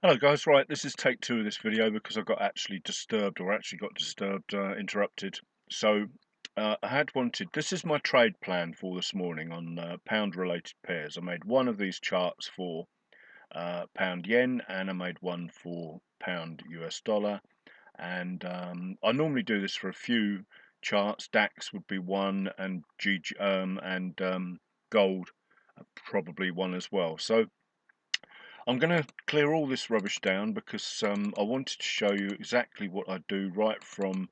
Hello guys, right, this is take two of this video because I got actually disturbed interrupted. So I had wanted, this is my trade plan for this morning on pound related pairs. I made one of these charts for pound yen and I made one for pound US dollar. And I normally do this for a few charts. DAX would be one and gold probably one as well. So I'm going to clear all this rubbish down because I wanted to show you exactly what I do right from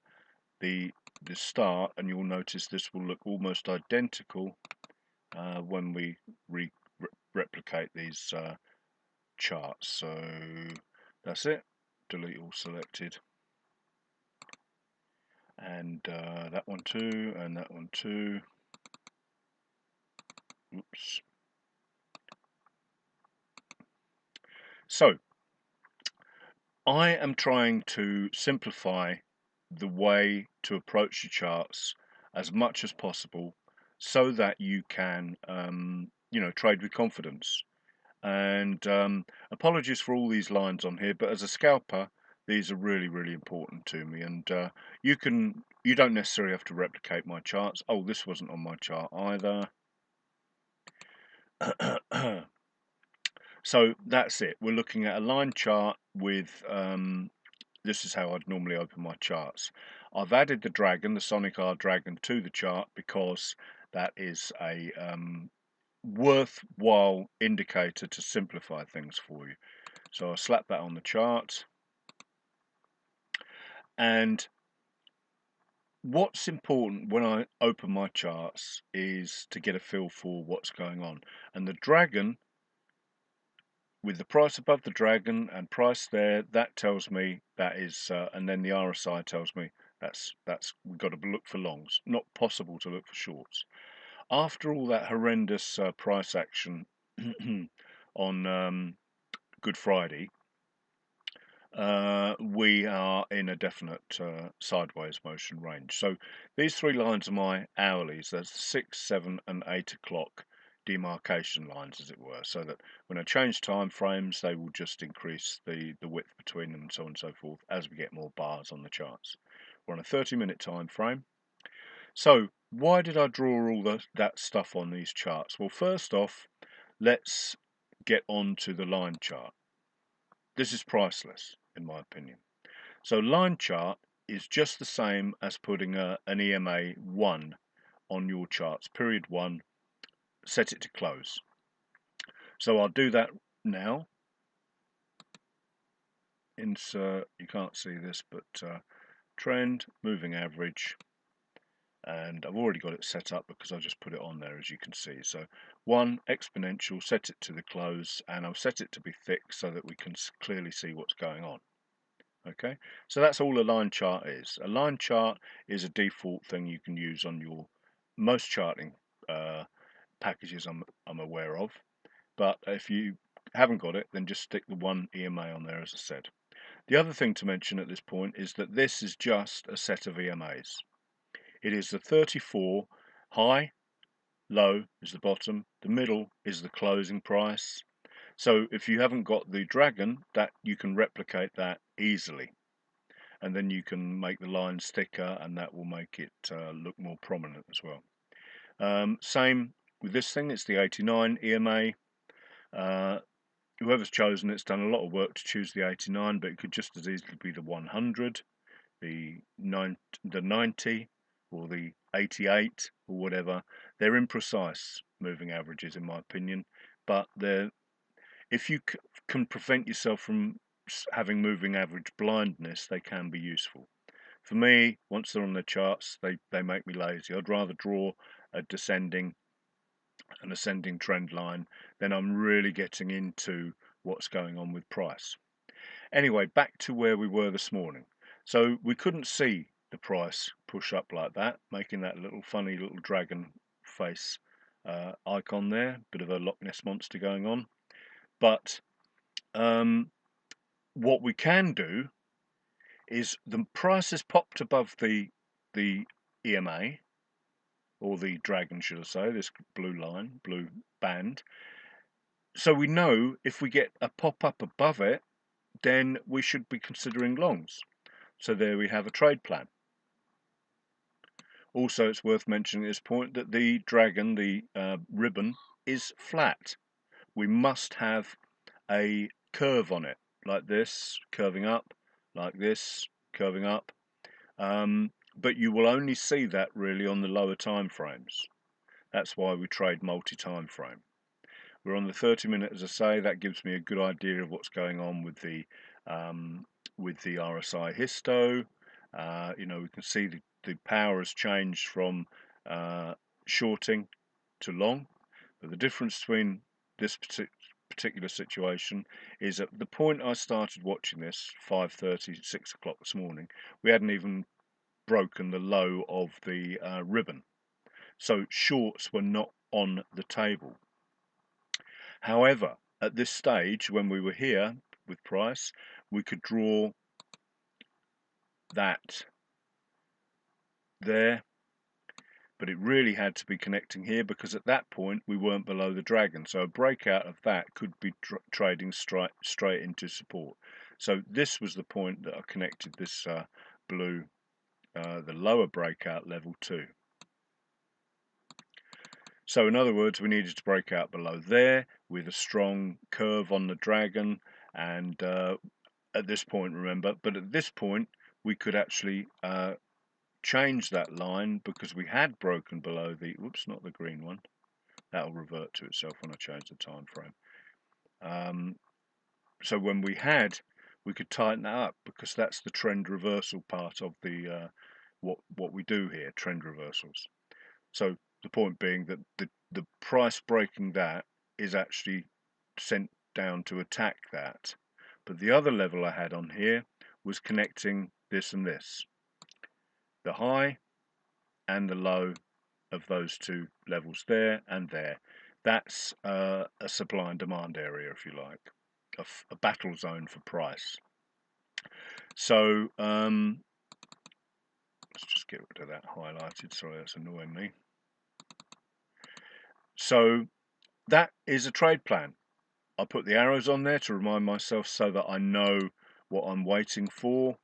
the start, and you'll notice this will look almost identical when we replicate these charts. So that's it. Delete all selected, and that one too, and that one too. Oops. So I am trying to simplify the way to approach your charts as much as possible so that you can trade with confidence. And apologies for all these lines on here, but as a scalper these are really important to me. And you don't necessarily have to replicate my charts. Oh, this wasn't on my chart either. So that's it. We're looking at a line chart with this is how I'd normally open my charts. I've added the dragon, the Sonic R dragon, to the chart because that is a worthwhile indicator to simplify things for you. So I'll slap that on the chart. And what's important when I open my charts is to get a feel for what's going on. And the dragon, with the price above the dragon and price there, that tells me that is, and then the RSI tells me that's we've got to look for longs. Not possible to look for shorts. After all that horrendous price action on Good Friday, we are in a definite sideways motion range. So these three lines are my hourlies. There's 6, 7, and 8 o'clock demarcation lines, as it were, so that when I change time frames they will just increase the width between them and so on and so forth as we get more bars on the charts. We're on a 30-minute time frame. So why did I draw all that stuff on these charts? Well, first off, let's get on to the line chart. This is priceless in my opinion. So line chart is just the same as putting an EMA 1 on your charts, period 1, set it to close. So I'll do that now. Insert, you can't see this, but trend, moving average, and I've already got it set up because I just put it on there, as you can see. So 1 exponential, set it to the close, and I'll set it to be thick so that we can clearly see what's going on. Okay, so that's all a line chart is. A line chart is a default thing you can use on your most charting packages I'm aware of. But if you haven't got it, then just stick the 1 EMA on there, as I said. The other thing to mention at this point is that this is just a set of EMAs. It is the 34 high, low is the bottom, the middle is the closing price. So if you haven't got the dragon, that you can replicate that easily, and then you can make the lines thicker, and that will make it look more prominent as well. Same with this thing, it's the 89 EMA. Whoever's chosen it's done a lot of work to choose the 89, but it could just as easily be the 100, the 90, or the 88, or whatever. They're imprecise moving averages in my opinion, but if you can prevent yourself from having moving average blindness, they can be useful. For me, once they're on the charts, they make me lazy. I'd rather draw a descending an ascending trend line, then I'm really getting into what's going on with price. Anyway, back to where we were this morning. So we couldn't see the price push up like that, making that little funny little dragon face icon there, bit of a Loch Ness monster going on. But what we can do is the price has popped above the EMA, or the dragon should I say, this blue line, blue band. So we know if we get a pop up above it, then we should be considering longs. So there we have a trade plan. Also, it's worth mentioning at this point that the dragon, the ribbon, is flat. We must have a curve on it, like this, curving up, like this, curving up. But you will only see that really on the lower time frames. That's why we trade multi-time frame. We're on the 30-minute, as I say. That gives me a good idea of what's going on with the RSI histo. You know, we can see the power has changed from shorting to long. But the difference between this particular situation is at the point I started watching this, 5:30, 6 o'clock this morning, we hadn't even broken the low of the ribbon. So shorts were not on the table. However, at this stage, when we were here with price, we could draw that there, but it really had to be connecting here because at that point we weren't below the dragon. So a breakout of that could be trading straight into support. So this was the point that I connected this blue, the lower breakout level to. So in other words, we needed to break out below there with a strong curve on the dragon, and at this point, remember, but at this point we could actually change that line because we had broken below the, whoops, not the green one. That'll revert to itself when I change the time frame. So when we could tighten that up because that's the trend reversal part of the what we do here, trend reversals. So the point being that the price breaking that is actually sent down to attack that. But the other level I had on here was connecting this and this. The high and the low of those two levels there and there. That's a supply and demand area, if you like, a battle zone for price. So let's just get rid of that highlighted. Sorry, that's annoying me. So that is a trade plan. I put the arrows on there to remind myself so that I know what I'm waiting for.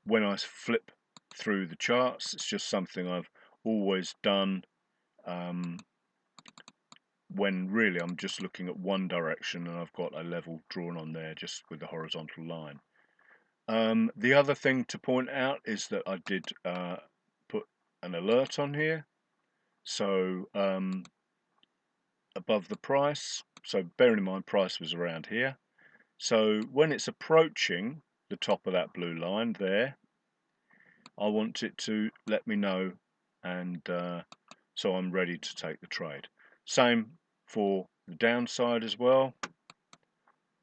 When I flip through the charts, it's just something I've always done when really I'm just looking at one direction and I've got a level drawn on there just with the horizontal line. The other thing to point out is that I did put an alert on here. So above the price, so bearing in mind price was around here. So when it's approaching the top of that blue line there, I want it to let me know, and so I'm ready to take the trade. Same for the downside as well.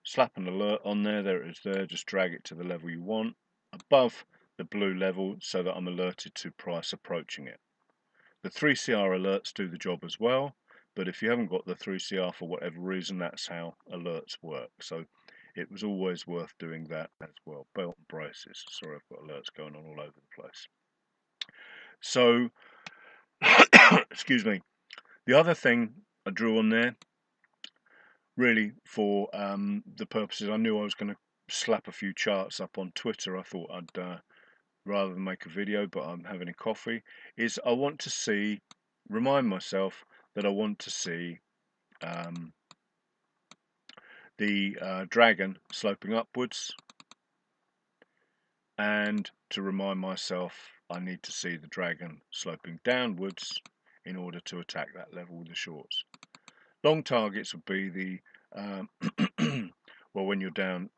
Slap an alert on there, there it is there, just drag it to the level you want, above the blue level so that I'm alerted to price approaching it. The 3CR alerts do the job as well, but if you haven't got the 3CR for whatever reason, that's how alerts work. So it was always worth doing that as well. Belt and braces. Sorry, I've got alerts going on all over the place. So, excuse me. The other thing I drew on there, really for the purposes, I knew I was going to slap a few charts up on Twitter. I thought I'd, rather than make a video, but I'm having a coffee, is I want to see, remind myself that I want to see the dragon sloping upwards, and to remind myself I need to see the dragon sloping downwards in order to attack that level with the shorts. Long targets would be the well, when you're down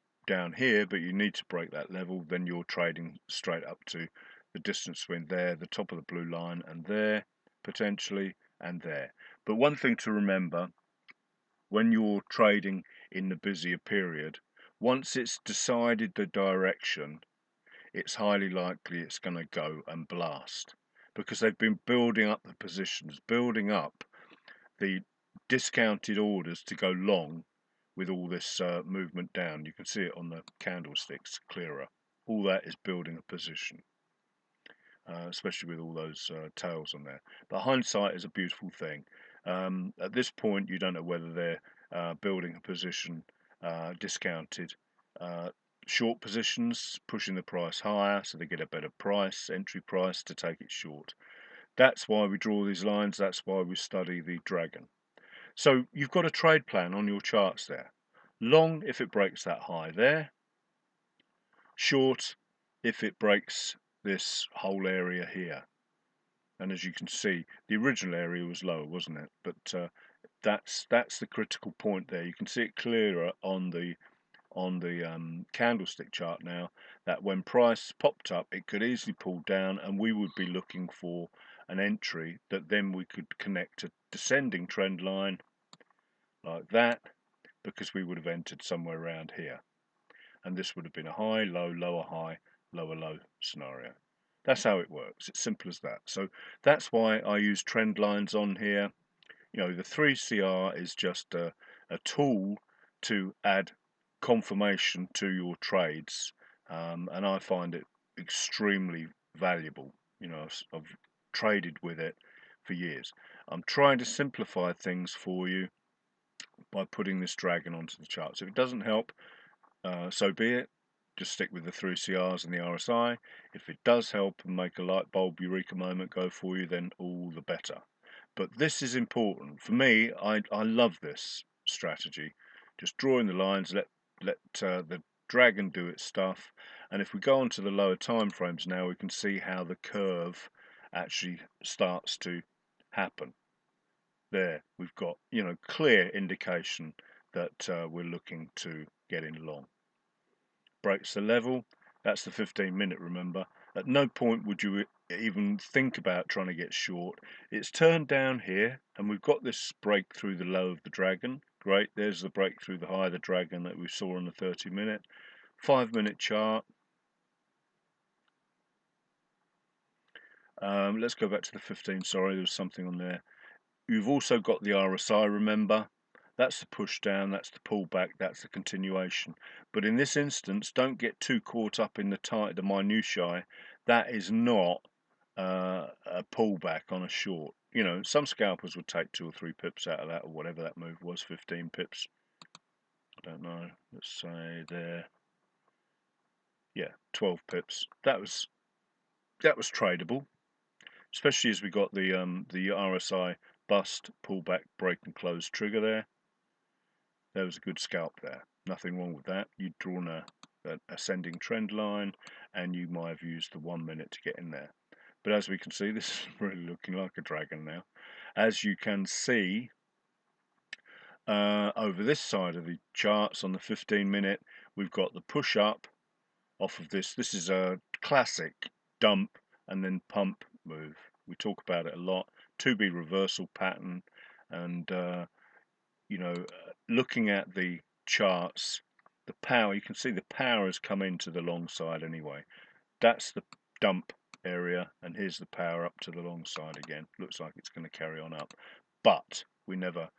here, but you need to break that level, then you're trading straight up to the distance between there, the top of the blue line, and there potentially, and there. But one thing to remember when you're trading in the busier period, once it's decided the direction, it's highly likely it's going to go and blast, because they've been building up the positions, building up the discounted orders to go long with all this movement down. You can see it on the candlesticks clearer. All that is building a position, especially with all those tails on there. But hindsight is a beautiful thing. At this point, you don't know whether they're building a position discounted short positions, pushing the price higher so they get a better price, entry price to take it short. That's why we draw these lines, that's why we study the dragon. So you've got a trade plan on your charts there. Long if it breaks that high there, short if it breaks this whole area here. And as you can see, the original area was lower, wasn't it? But that's the critical point there. You can see it clearer on the candlestick chart now, that when price popped up it could easily pull down, and we would be looking for an entry that then we could connect a descending trend line like that, because we would have entered somewhere around here, and this would have been a high, low, lower, high, lower, low scenario. That's how it works. It's simple as that. So that's why I use trend lines on here. You know, the 3CR is just a tool to add confirmation to your trades, and I find it extremely valuable. You know, I've traded with it for years. I'm trying to simplify things for you by putting this dragon onto the chart. So if it doesn't help, so be it. Just stick with the 3CRs and the RSI. If it does help and make a light bulb eureka moment go for you, then all the better. But this is important. For me, I love this strategy. Just drawing the lines, let the dragon do its stuff. And if we go on to the lower time frames now, we can see how the curve actually starts to happen. There, we've got, you know, clear indication that we're looking to get in long. Breaks the level. That's the 15-minute, remember. At no point would you even think about trying to get short. It's turned down here, and we've got this break through the low of the dragon. Great, there's the break through the high of the dragon that we saw on the 30-minute. 5-minute chart. Let's go back to the 15. Sorry, there was something on there. You've also got the RSI, remember. That's the push down, that's the pullback, that's the continuation. But in this instance, don't get too caught up in the minutiae. That is not a pullback on a short. You know, some scalpers would take 2 or 3 pips out of that, or whatever that move was, 15 pips. I don't know. Let's say there. Yeah, 12 pips. That was tradable, especially as we got the RSI bust, pullback, break and close trigger there. There was a good scalp there. Nothing wrong with that. You'd drawn an ascending trend line, and you might have used the 1 minute to get in there. But as we can see, this is really looking like a dragon now. As you can see, over this side of the charts on the 15-minute, we've got the push up off of this. This is a classic dump and then pump move. We talk about it a lot. 2B reversal pattern, and you know, looking at the charts, the power, you can see the power has come into the long side anyway. That's the dump area, and here's the power up to the long side again. Looks like it's going to carry on up, but we never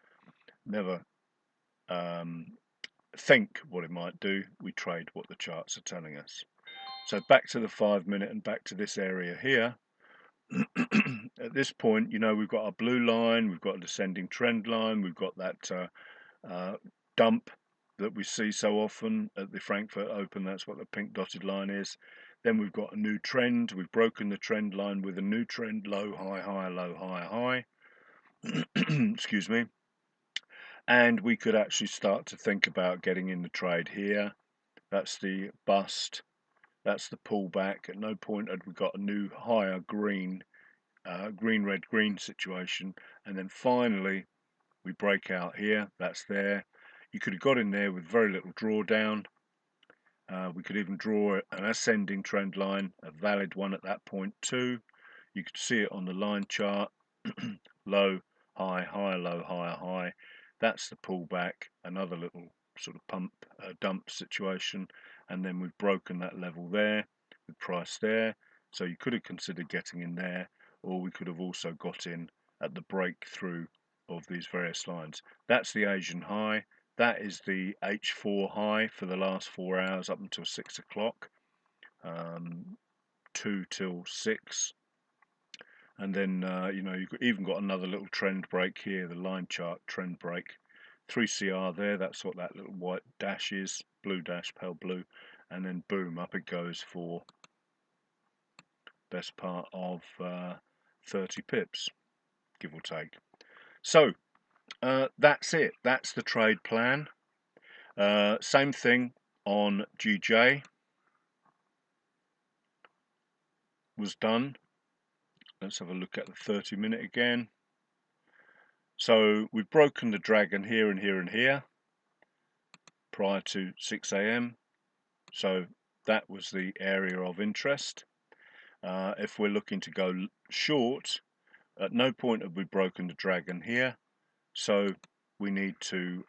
think what it might do. We trade what the charts are telling us. So back to the 5-minute and back to this area here. At this point, you know, we've got our blue line, we've got a descending trend line, we've got that dump that we see so often at the Frankfurt Open. That's what the pink dotted line is. Then we've got a new trend. We've broken the trend line with a new trend, low, high, high, low, high, high. Excuse me. And we could actually start to think about getting in the trade here. That's the bust. That's the pullback. At no point had we got a new higher green, green, red, green situation. And then finally, we break out here. That's there. You could have got in there with very little drawdown. We could even draw an ascending trend line, a valid one at that point too. You could see it on the line chart. Low, high, high, low, higher, high. That's the pullback, another little sort of pump, dump situation. And then we've broken that level there, with price there. So you could have considered getting in there, or we could have also got in at the breakthrough of these various lines. That's the Asian high. That is the H4 high for the last 4 hours up until 6 o'clock, 2 till 6. And then, you know, you've even got another little trend break here, the line chart trend break 3CR there, that's what that little white dash is, blue dash, pale blue, and then boom, up it goes for best part of 30 pips, give or take. So that's it, that's the trade plan. Same thing on GJ was done. Let's have a look at the 30-minute again. So we've broken the dragon here and here and here prior to 6 AM. So that was the area of interest. If we're looking to go short, at no point have we broken the dragon here. So we need to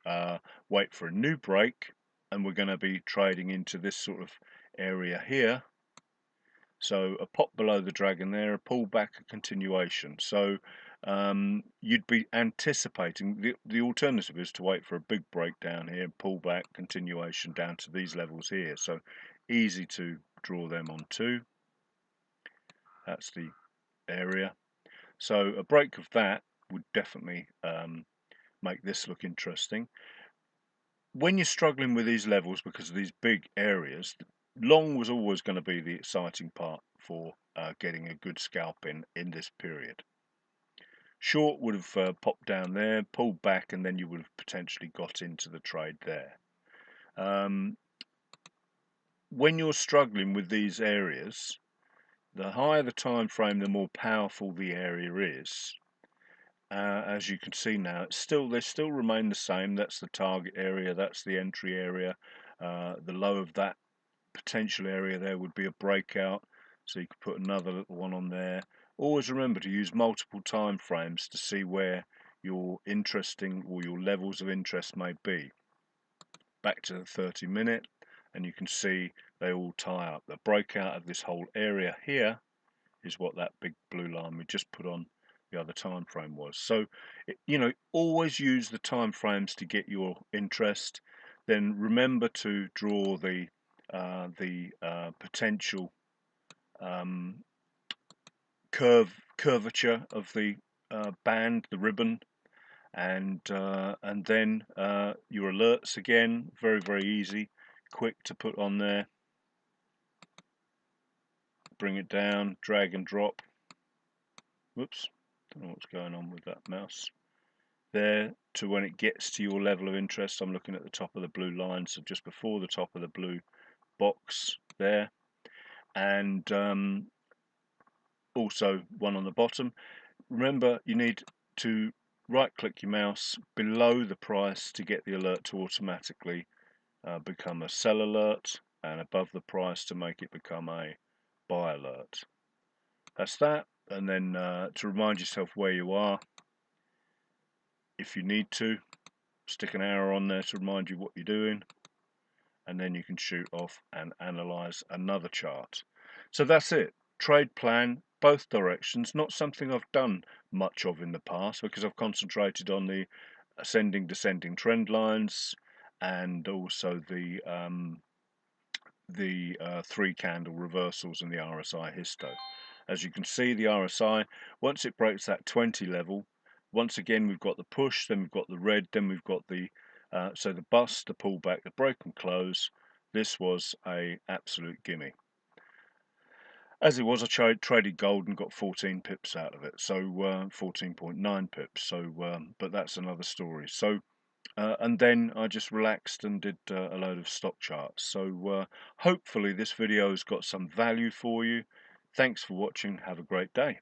wait for a new break, and we're going to be trading into this sort of area here. So a pop below the dragon there, a pullback, a continuation. So you'd be anticipating, the alternative is to wait for a big breakdown here, pullback, continuation down to these levels here. So easy to draw them on too. That's the area. So a break of that would definitely make this look interesting. When you're struggling with these levels because of these big areas, long was always going to be the exciting part for getting a good scalp in this period. Short would have popped down there, pulled back, and then you would have potentially got into the trade there. When you're struggling with these areas, the higher the time frame, the more powerful the area is. As you can see now, they still remain the same. That's the target area, that's the entry area. The low of that potential area there would be a breakout, so you could put another little one on there. Always remember to use multiple time frames to see where your interesting or your levels of interest may be. Back to the 30-minute, and you can see they all tie up. The breakout of this whole area here is what that big blue line we just put on the other time frame was. So always use the time frames to get your interest. Then remember to draw the potential curvature of the band, the ribbon, and then your alerts again, very easy, quick to put on there. Bring it down, drag and drop. Whoops, don't know what's going on with that mouse. There, to when it gets to your level of interest, I'm looking at the top of the blue line, so just before the top of the blue box there, and also one on the bottom. Remember, you need to right click your mouse below the price to get the alert to automatically become a sell alert, and above the price to make it become a buy alert. That's that. And then to remind yourself where you are, if you need to, stick an arrow on there to remind you what you're doing, and then you can shoot off and analyze another chart. So that's it. Trade plan, both directions. Not something I've done much of in the past because I've concentrated on the ascending, descending trend lines, and also the 3-candle reversals and the RSI histo. As you can see, the RSI, once it breaks that 20 level, once again we've got the push, then we've got the red, then we've got the so the bust, the pullback, the break and close. This was a absolute gimme. As it was, I traded gold and got 14 pips out of it, so 14.9 pips. So, but that's another story. So, and then I just relaxed and did a load of stock charts. So, hopefully this video has got some value for you. Thanks for watching. Have a great day.